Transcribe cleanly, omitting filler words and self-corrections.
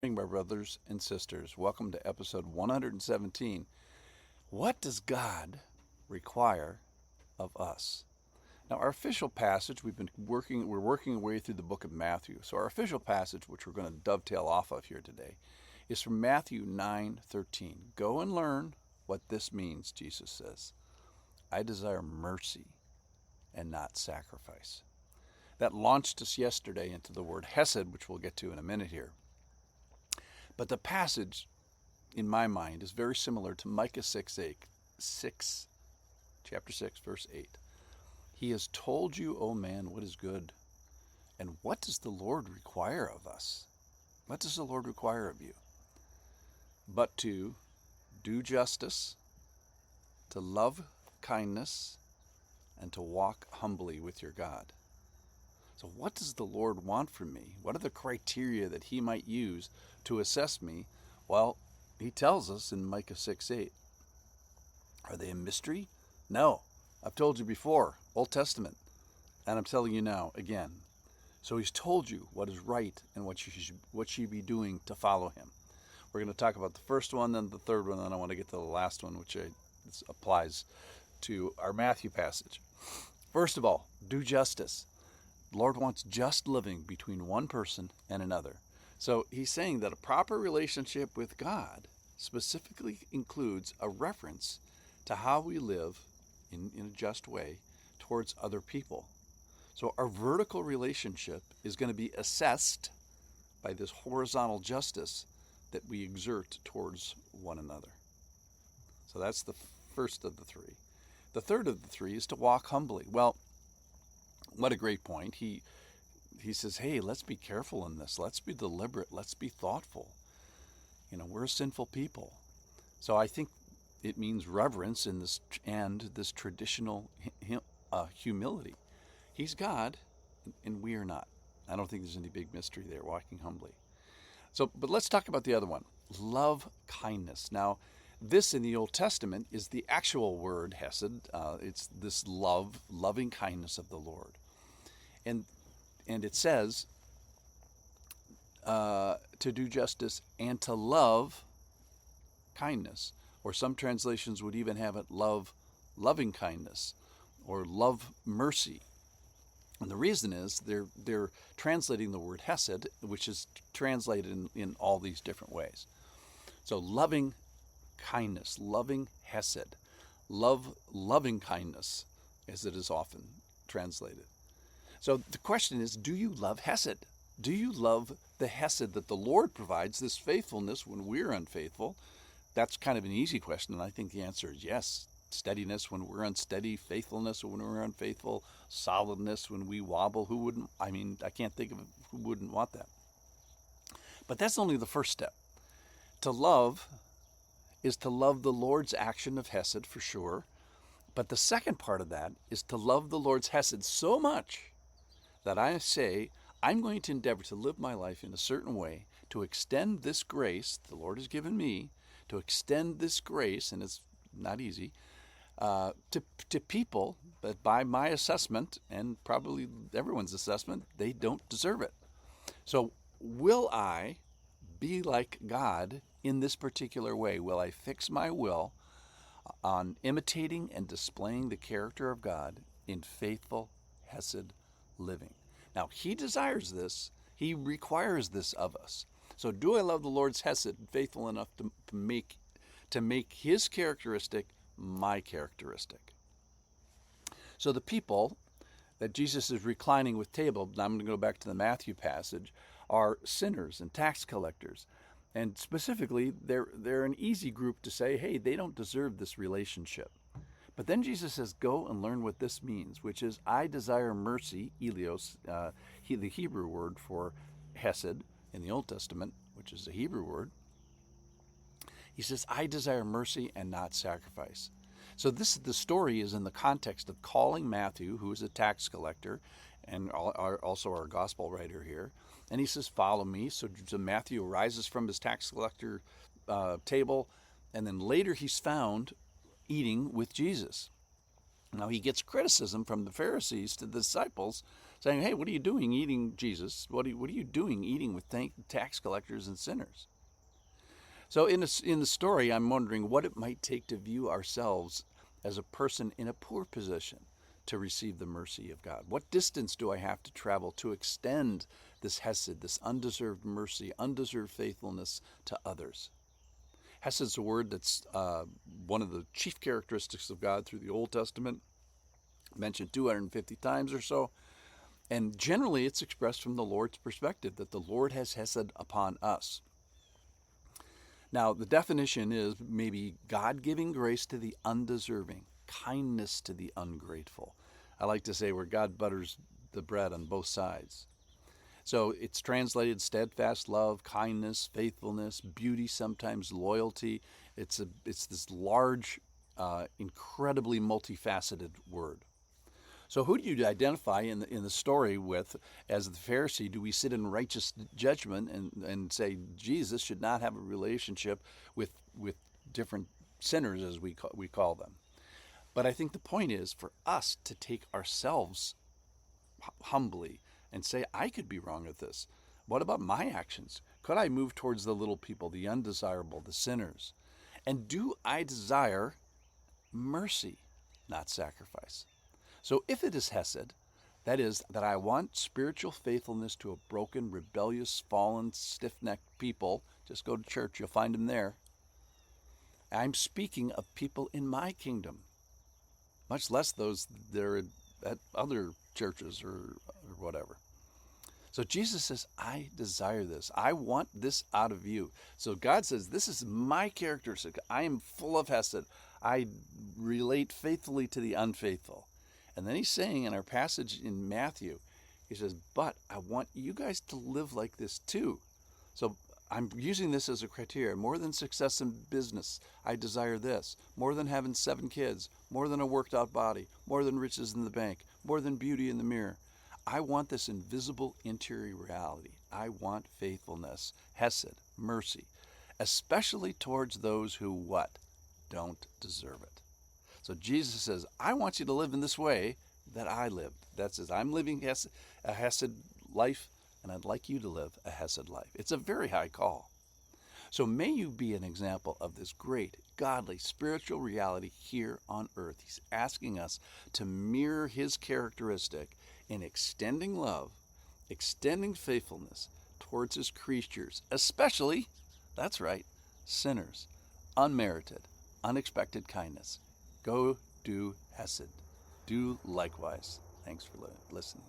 Morning, my brothers and sisters. Welcome to episode 117. What does God require of us? Now, our official passage, we're working our way through the book of Matthew. So our official passage, which we're going to dovetail off of here today, is from Matthew 9:13. Go and learn what this means, Jesus says. I desire mercy and not sacrifice. That launched us yesterday into the word hesed, which we'll get to in a minute here. But the passage, in my mind, is very similar to Micah 6, chapter 6, verse 8. He has told you, O man, what is good. And what does the Lord require of us? What does the Lord require of you? But to do justice, to love kindness, and to walk humbly with your God. So what does the Lord want from me? What are the criteria that he might use to assess me? Well, he tells us in Micah 6:8. Are they a mystery? No. I've told you before, Old Testament, and I'm telling you now again. So he's told you what is right and what you should be doing to follow him. We're going to talk about the first one, then the third one, then I want to get to the last one, which applies to our Matthew passage. First of all, do justice. The Lord wants just living between one person and another. So he's saying that a proper relationship with God specifically includes a reference to how we live in a just way towards other people. So our vertical relationship is going to be assessed by this horizontal justice that we exert towards one another. So that's the first of the three. The third of the three is to walk humbly. Well, what a great point. He says, hey, let's be careful in this. Let's be deliberate. Let's be thoughtful. We're a sinful people. So I think it means reverence in this and this traditional humility. He's God, and we are not. I don't think there's any big mystery there, walking humbly. But let's talk about the other one, love kindness. Now, this in the Old Testament is the actual word hesed. It's this loving kindness of the Lord. And it says to do justice and to love kindness. Or some translations would even have it loving kindness or love mercy. And the reason is they're translating the word hesed, which is translated in all these different ways. So loving kindness, loving hesed, loving kindness, as it is often translated. So the question is, do you love hesed? Do you love the hesed that the Lord provides, this faithfulness when we're unfaithful? That's kind of an easy question, and I think the answer is yes. Steadiness when we're unsteady, faithfulness when we're unfaithful, solidness when we wobble. Who wouldn't? I mean, I can't think of who wouldn't want that. But that's only the first step. To love is to love the Lord's action of hesed for sure. But the second part of that is to love the Lord's hesed so much that I say, I'm going to endeavor to live my life in a certain way to extend this grace the Lord has given me, to extend this grace, and it's not easy, to people that by my assessment, and probably everyone's assessment, they don't deserve it. So will I be like God in this particular way? Will I fix my will on imitating and displaying the character of God in faithful hesed living? Now, he desires this. He requires this of us. So do I love the Lord's hesed, faithful enough to make his characteristic my characteristic? So the people that Jesus is reclining with table, I'm going to go back to the Matthew passage, are sinners and tax collectors. And specifically, they're an easy group to say, hey, they don't deserve this relationship. But then Jesus says, go and learn what this means, which is, I desire mercy, elios, the Hebrew word for hesed in the Old Testament, which is a Hebrew word. He says, I desire mercy and not sacrifice. So the story is in the context of calling Matthew, who is a tax collector, and also our gospel writer here. And he says, follow me. So Matthew rises from his tax collector table, and then later he's found eating with Jesus. Now he gets criticism from the Pharisees to the disciples saying, hey, what are you doing eating, Jesus? What are you doing eating with tax collectors and sinners? So in the story, I'm wondering what it might take to view ourselves as a person in a poor position to receive the mercy of God. What distance do I have to travel to extend this hesed, this undeserved mercy, undeserved faithfulness to others? Hesed's a word that's one of the chief characteristics of God through the Old Testament, mentioned 250 times or so. And generally, it's expressed from the Lord's perspective, that the Lord has hesed upon us. Now, the definition is maybe God giving grace to the undeserving, kindness to the ungrateful. I like to say where God butters the bread on both sides. So it's translated steadfast love, kindness, faithfulness, beauty, sometimes loyalty. It's this large, incredibly multifaceted word. So who do you identify in the story with as the Pharisee? Do we sit in righteous judgment and say Jesus should not have a relationship with different sinners, as we call them? But I think the point is for us to take ourselves humbly and say, I could be wrong at this. What about my actions? Could I move towards the little people, the undesirable, the sinners? And do I desire mercy, not sacrifice? So if it is hesed, that is, that I want spiritual faithfulness to a broken, rebellious, fallen, stiff-necked people, just go to church, you'll find them there. I'm speaking of people in my kingdom, much less those that are at other churches or whatever. So Jesus says, I desire this. I want this out of you. So God says, this is my characteristic. I am full of hesed. I relate faithfully to the unfaithful. And then he's saying in our passage in Matthew, he says, but I want you guys to live like this too. So I'm using this as a criteria. More than success in business, I desire this. More than having 7 kids, more than a worked out body, more than riches in the bank, more than beauty in the mirror. I want this invisible interior reality. I want faithfulness, hesed, mercy, especially towards those who what? Don't deserve it. So Jesus says, I want you to live in this way that I lived. That says, I'm living a hesed life, and I'd like you to live a hesed life. It's a very high call. So may you be an example of this great, godly, spiritual reality here on earth. He's asking us to mirror his characteristic in extending love, extending faithfulness towards his creatures, especially, that's right, sinners, unmerited, unexpected kindness. Go do hesed. Do likewise. Thanks for listening.